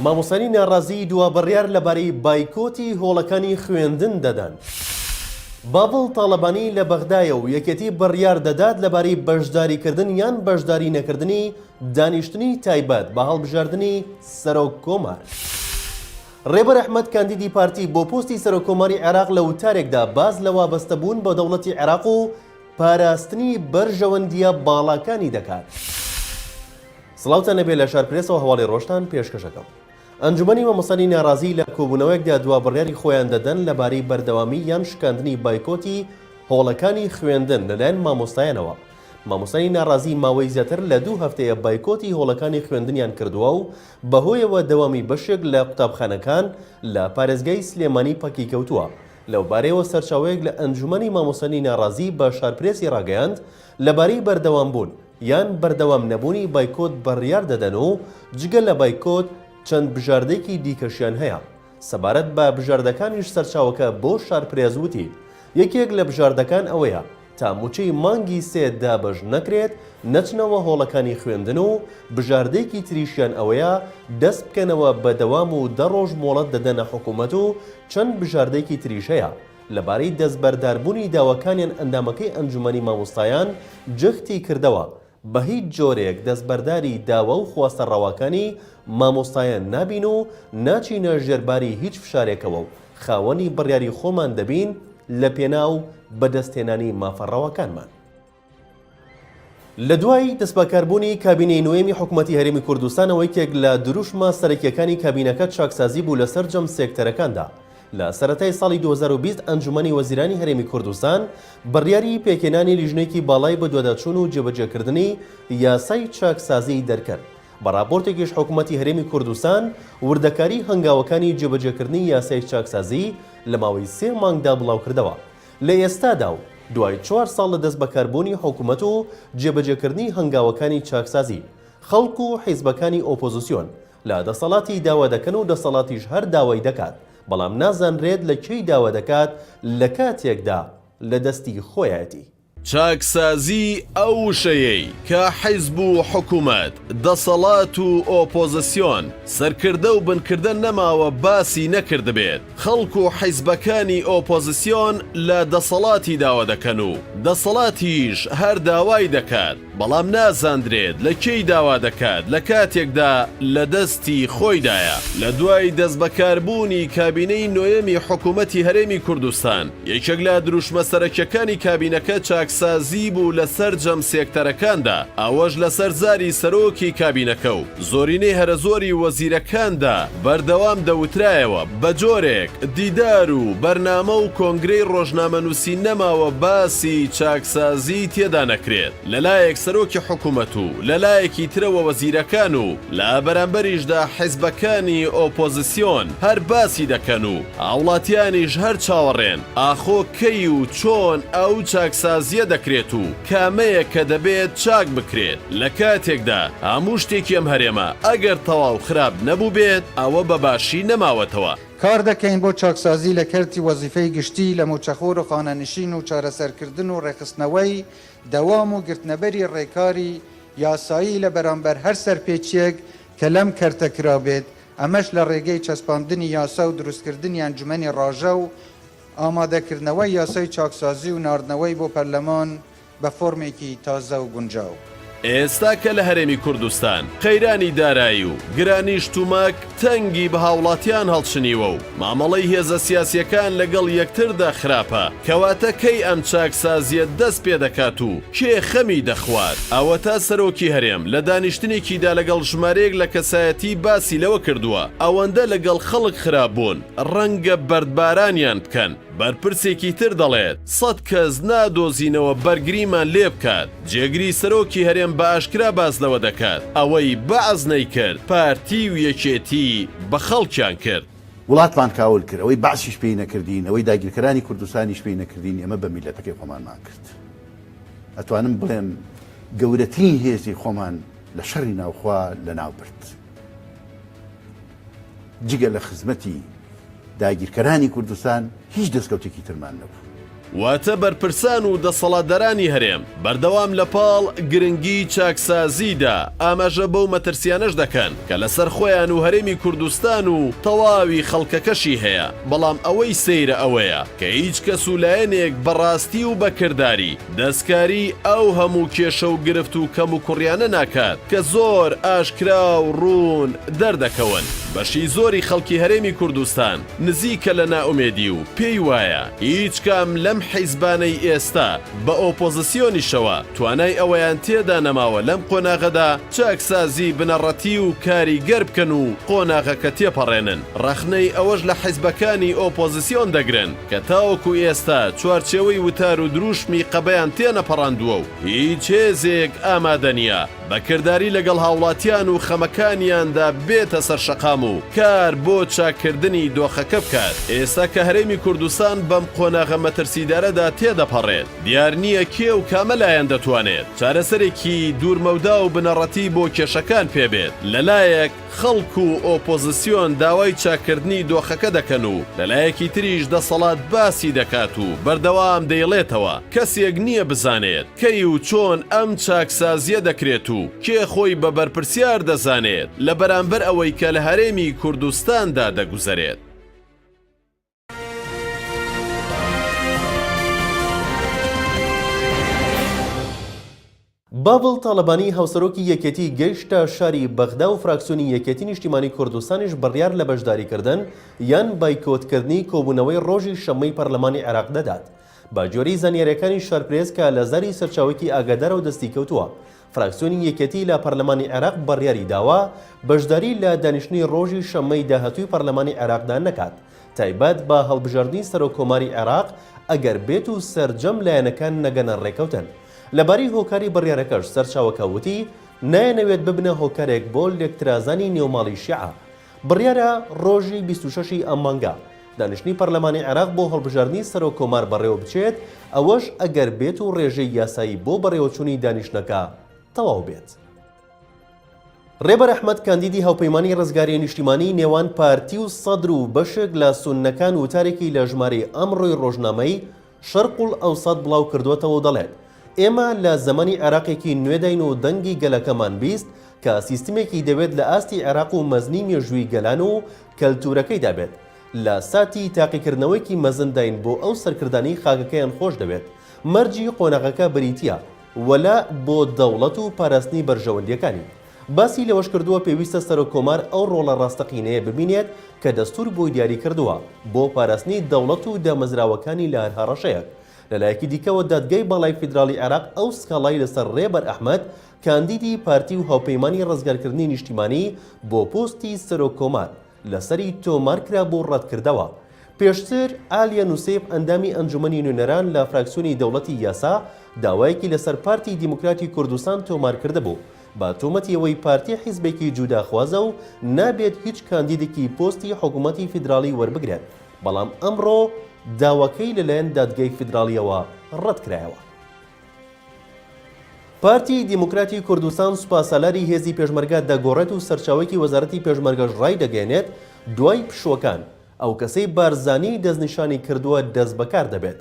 مامۆستانی ناڕازی دوابڕیار لەبارەی بایکۆتی هۆڵەکانی خوێندن دەدەن. بابڵ تاڵەبانی لە بەغدایە و یەکێتی بڕیار دەدات لەبارەی بەشداریکردن یان بەشداری نەکردنی دانیشتنی تایبەت بە هەڵبژاردننی سەرۆک کۆمار. ڕێبەر ئەحمەد کاندیدی پارتی بۆ پۆستی سەرۆکۆماری عێراق لە وتارێکدا باز لە وابەستەبوون بە دەوڵەتی عێراق و پاراستنی بەرژەوەندیە باڵاکانی دەکات. سڵاوتان لەبێ لە شارپرێسەوە هەواڵی ڕۆژتان پێشکەشەکەم. ئەنجومەنی مامۆستانی ناڕازی لە کۆبوونەوەیەکدا دوابڕیاری خۆیان دەدەن لەبارەی بەردەوامی یان شکاندنی بایکۆتی هۆڵەکانی خوێندن لەلایەن مامۆستایانەوە. مامۆستانی ناڕازی ماوەی زیاتر لە 2 هەفتەیە بایکۆتی هۆڵەکانی خوێندنیان کردووە و بەهۆیەوە دەوامی بەشێک لە قوتابخانەکان لە پارێزگای سلێمانی پەکی کەوتووە. لەو بارەیەوە سەرچاوەیەک لە ئەنجومەنی مامۆستانی ناڕازی بە شارپرێسی ڕاگەیاند لەبارەی بەردەوام بوون یان بەردەوام نەبوونی بایکۆت بڕیار دەدەن و جگە لە بایکۆت چەند بژاردەیەکی دیکەشیان هەیە. سەبارەت بە بژاردەکانیش سەرچاوەکە بۆ شارپرێز وتی یەکێک لە بژاردەکان ئەوەیە تا موچەی مانگی 3 دابەش نەکرێت نەچنەوە هۆڵەکانی خوێندن و بژاردەیەکی تریشیان ئەوەیە دەست بکەنەوە بەدەوام و 10 ڕۆژ مۆڵەت دەدەنە حکوومەت و چەند بژاردەیەکی تریش هەیە. لەبارەی دەستبەرداربوونی داواکانیان ئەندامەکەی ئەنجومەنی مامۆستایان جەختی کردەوە بە هیچ جۆرێک دەستبەرداری داوا و خواستە ڕەواکانی مامۆستایان نابین و ناچینە ژێرباری هیچ فشارێکەوە و خاوەنی بڕیاری خۆمان دەبین لە پێناو بەدەستهێنانی مافەڕەوەکانمان. لە دوای دەستبەکاربوونی کابینەی نوێمی حکوومەتی هەرێمی کوردستانەوە یەکێک لە دروشمە سەرەکیەکانی کابینەکە چاکسازی بوو لەسەر جەم سێکتەرەکاندا. لە سەرەتای ساڵی 2020 ئەنجومەنی وەزیرانی هەرێمی کوردستان بڕیاری پێکێنانی لیژنێکی باڵای بە دواداچوون و جێبەجێکردنی یاسای چاکسازی دەرکرد. بە راپۆرتێکیش حکوومەتی هەرێمی کوردستان وردەکاری هەنگاوەکانی جێبەجێکردنی یاسای چاکسازی لە ماوەی 3 مانگدا بڵاو کردەوە. لە ئێستادا و دوای 4 ساڵ لە دەست بەکاربوونی حکوومەت و جێبەجێکردنی هەنگاوەکانی چاکسازی خەڵک و حیزبەکانی ئۆپۆزیسیۆن لە دەسەڵاتی داوا دەکەن و دەسەڵاتیش هەر داوای دەکات، بەڵام نازانرێت لە کەی داوا دەکات لە کاتێکدا لە دەستی خۆیەتی. چاکسازی ئەو شەیەی کە حیزب و حکوومەت دەسەڵات و ئۆپۆزیسیۆن سەرکردە و بنکردە نەماوە باسی نەکردبێت. خەڵک و حیزبەکانی ئۆپۆزیسیۆن لە دەسەڵاتی داوا دەکەن و دەسەڵاتیش هەر داوای دەکات، بەڵام نازاندرێت لە کەی داوا دەکات لە کاتێکدا لە دەستی خۆیدایە. لە دوای دەست بەکاربوونی کابینەی نوێمی حکوومەتی هەرێمی کوردستان یەکێک لە دروشمە سەرەکیەکانی کابینەکە چاکسازی بوو لەسەر جەم سێکتەرەکاندا، ئەوەش لەسەر زاری سەرۆکی کابینەکە و زۆرینەی هەرە زۆری وەزیرەکاندا بەردەوام دەوترایەوە بە جۆرێک دیدار و بەرنامە و کۆنگرەی ڕۆژنامەنووسی نەماوە باسی چاکسازی تێدا نەکرێت. لەلایەک سەرۆکی حکوومەت و لەلایەکی ترەوە وەزیرەکان و لە بەرامبەریشدا حیزبەکانی ئۆپۆزیسیۆن هەر باسی دەکەن و هاوڵاتیانیش هەر چاوەڕێن ئاخۆ کەی و چۆن ئەو چاکسازیە دەکرێت و کامەیە کە دەبێت چاک بکرێت. لە کاتێکدا هەموو شتێکی ئەم هەرێمە ئەگەر تەواو خراپ نەبوو بێت ئەوە بەباشی نەماوەتەوە. کار دەکەین بۆ چاکسازی لە کەرتی وەزیفەی گشتی لە موچەخۆر و خانەنشین و چارەسەرکردن و ڕێخستنەوەی دەوام و گرتنەبەری ڕێکاری یاسایی لە بەرامبەر هەر سەرپێچیەک کە لەم کەرتە کرابێت، ئەمەش لە ڕێگەی چەسپاندنی یاسا و دروستکردنی ئەنجومەنی ڕاژە و ئامادەکردنەوەی یاسای چاکسازی و ناردنەوەی بۆ پەرلەمان بە فۆرمێکی تازە و گونجاو. ئێستا کە لە هەرێمی کوردستان قەیرانی دارایی و گرانی شتومەک تەنگی بە هاوڵاتیان هەڵچنیوە و مامەڵەی هێزە سیاسیەکان لەگەڵ یەکتردا خراپە، کەواتە کەی ئەم چاکسازیە دەست پێ دەکات و کێ خەمی دەخوات؟ ئەوە تا سەرۆکی هەرێم لە دانیشتنێکیدا لەگەڵ ژمارەیەک لە کەسایەتی باسی لەوە کردووە ئەوەندە لەگەڵ خەڵک خراپبوون ڕەنگە بەردبارانیان بکەن. بەرپرسێکی تر دەڵێت 100 کەس نادۆزینەوە بەرگریمان لێ بکات. جێگری سەرۆکی هەرێم بە ئاشکرا باز لەوە دەکات ئەوەی بەعز نەیکرد پارتی و یەکێتی بە خەڵکیان کرد. وڵاتمان کاول کرد، ئەوەی باشیش پێی نەکردین، ئەوەی داگیرکەرانی کوردستانیش پێی نەکردین، ئێمە بە میلەتەکەی خۆمانمان کرد. ئەتوانم بڵێم گەورەترین هێزی خۆمان لە شەڕی ناوخوا لە ناو برد. جگە لە خزمەتی داگیرکەرانی کوردستان هیچ دەستکەوتێکی ترمان نەبوو. واتە بەرپرسان و دەسەڵاتدارانی هەرێم بەردەوام لە پاڵ گرنگی چاکسازیدا ئاماژە بەو مەترسیانەش دەکەن کە لەسەر خۆیان و هەرێمی کوردستان و تەواوی خەڵکەکەشی هەیە بەڵام ئەوەی سەیرە ئەوەیە کە هیچ کەس و لایەنێک بەڕاستی و بەکردداری دەستکاری ئەو هەموو کێشە و گرفت و کەم و کوڕیانە ناکات کە زۆر ئاشکرا و ڕوون دەردەکەون. بەشی زۆری خەڵکی هەرێمی کوردستان نزیکە لە نائومێدی و پێی وایە هیچ کام لەم حیزبانەی ئێستا بە ئۆپۆزیسیۆنیشەوە توانای ئەوەیان تێدا نەماوە لەم قۆناغەدا چاکسازی بنەڕەتی و کاریگەر بکەن و قۆناغەکە تێپەڕێنن. ڕەخنەی ئەوەش لە حیزبەکانی ئۆپۆزیسیۆن دەگرن کە تاوەکو ئێستا چوارچێوەی وتار و دروشمی قەبەیان تێنەپەڕاندووە و هیچ هێزێک ئامادە نییە بەکردداری لەگەڵ هاوڵاتیان و خەمەکانیاندا بێتە سەرشەقام و کار بۆ چاکردنی دۆخەکە بکات. ئێستا کە هەرێمی کوردستان بەم قۆناغە مەترسیدارەدا تێدەپەڕێت دیار نییە کێ و کامەلایەن دەتوانێت چارەسەرێکی دوورمەودا و بنەڕەتی بۆ کێشەکان پێبێت. لەلایەک خەڵک و ئۆپۆزیسیۆن داوای چاکردنی دۆخەکە دەکەن و لەلایەکی تریش دەسەڵات باسی دەکات و بەردەوام دەیڵێتەوە کەسێک نییە بزانێت کەی و چۆن ئەم چاکسازیە دەکرێت و کێ خۆی بە بەرپرسیار دەزانێت لە بەرامبەر ئەوەی کە لە هەرێمی کوردستاندا دەگوزارێت. بابڵ تاڵەبانی هاوسەرۆکی یەکێتی گەیشتە شاری بەغدا و فراکسیۆنی یەکێتی نیشتیمانی کوردستانیش بڕیار لە بەشداریکردن یان بایکۆتکردنی کۆبوونەوەی ڕۆژی شەمەی پەرلەمانی عێراق دەدات. باجۆری زانیاریەکانی شارپرێز کە لە زاری سەرچاوێکی ئاگادارە و دەستی کەوتووە فراکسیۆنی یەکێتی لە پەرلەمانی عێراق بڕیاری داوە بەشداری لە دانیشتنی ڕۆژی شەمەی داهاتووی پەرلەمانی عێراقدا نەکات تایبەت بە هەڵبژاردننی سەرۆکۆماری عێراق ئەگەر بێت و سەرجەم لایەنەکان نەگەنە ڕێکەوتن. لەباری هۆکاری بڕیارەکەش سەرچاوەکە وتی نایەنەوێت ببنە هۆکارێک بۆ لێکترازانی نێوماڵی شیعە. بڕیارە ڕۆژی 26 ئەم مانگە دانیشتنی پەرلەمانی عێراق بۆ هەڵبژاردننی سەرۆکۆمار بەڕێوە بچێت ئەوەش ئەگەر بێت و ڕێژەی یاسایی بۆ بەڕێوەچوونی دانیشتنەکە تەواو بێت. ڕێبەر ئەحمەد کاندیدی هاوپەیمانی ڕزگاری نیشتیمانی نێوان پارتی و سەدر و بەشێک لە سوننەکان وتارێکی لە ژمارەی ئەمڕۆی ڕۆژنامەی شەرق ئەوسەد بڵاو کردوێتەوە و دەڵێت ئێمە لە زەمانی عێراقێکی نوێداین و دەنگی گەلەکەمان بیست کە سیستمێکی دەوێت لە ئاستی عێراق و مەزنی مێژووی گەلان و کەلتورەکەی دابێت لە ساتی تاقیکردنەوەیکی مەزنداین بۆ ئەو سەرکردانی خاکەکەیان خۆش دەوێت مەرجی قۆناغەکە بریتیە وەلا بۆ دەوڵەت و پاراستنی بەرژەوەندیەکانی. باسی لەوەش کردووە پێویستە سەرۆکۆمار ئەو ڕۆڵە ڕاستەقینەیە ببینێت کە دەستور بۆی دیاری کردووە بۆ پاراستنی دەوڵەت و دامەزراوەکانی لە هەر هەڕەشەیەک. لەلایەکی دیکەوە دادگای باڵای فیدراڵی عێراق ئەو سکاڵای لەسەر ڕێبەر ئەحمەد کاندیدی پارتی و هاوپەیمانی ڕزگارکردنی نیشتیمانی بۆ پۆستی سەرۆکۆمار لەسەری تۆمار کرا بۆ ڕەتکردەوە. پێشتر ئالیا نووسێف ئەندامی ئەنجومەنی نوێنەران لە فراکسیۆنی دەوڵەتی یاسا داوایەکی لەسەر پارتی دیموکراتی کوردستان تۆمار کرده بوو بە تۆمەتی ئەوەی پارتی حیزبێکی جوداخوازە و نابێت هیچ کاندیدێکی پۆستی حکوومەتی فیدراڵی وەربگرێت بەڵام ئەمڕۆ داواکەی لەلایەن دادگای فیدراڵیەوە ڕەتکرایەوە. پارتی دیموکراتی کوردستان سوپاسەلاری هێزی پێشمەرگە دەگۆڕێت و سەرچاوێکی وەزارەتی پێشمەرگەش ڕای دەگەێنێت دوای پشوەکان ئەو کەسەی بارزانی دەستنیشانی کردووە دەست بەکار دەبێت.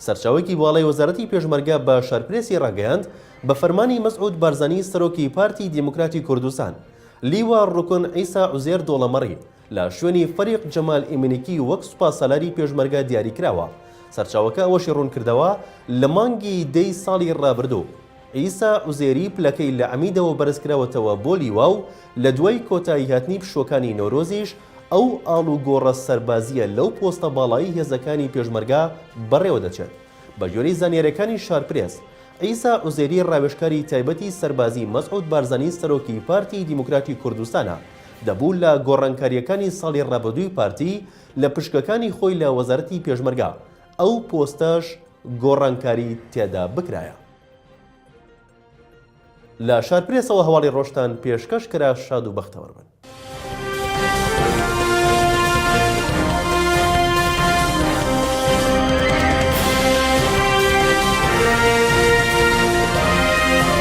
سەرچاوێکی باڵای وەزارەتی پێشمەرگە بە شارپرێسی ڕاگەیاند بە فەرمانی مەسعود بارزانی سەرۆکی پارتی دیموکراتی کوردستان لیوا ڕوکن عیسا عوزێر دۆڵەمەڕی لە شوێنی فەریق جەمال ئیمنیکی وەک سوپاسەلاری پێشمەرگە دیاری کراوە. سەرچاوەکە ئەوەشی ڕوون کردەوە لە مانگی دەی ساڵی ڕابردوو عیسا عوزێری پلەکەی لە عەمیدەوە بەرزکراوەتەوە بۆ لیوا و لە دوای کۆتایی هاتنی پشوەکانی نۆرۆزیش ئەو ئاڵوگۆڕە سەربازیە لەو پۆستە باڵایی هێزەکانی پێشمەرگە بەڕێوە دەچێت. بە جۆری زانیاریەکانی شارپرێس عیسا عوزێری ڕاوێژکاری تایبەتی سەربازی مەسعود بارزانی سەرۆکی پارتی دیموکراتی کوردستانە دەبوو لە گۆڕانکاریەکانی ساڵی ڕابردووی پارتی لە پشکەکانی خۆی لە وەزارەتی پێشمەرگە ئەو پۆستەش گۆڕانکاری تێدا بکرایە. لە شارپرێسەوە هەواڵی ڕۆژتان پێشکەش کرا شاد و بەختەوەربن.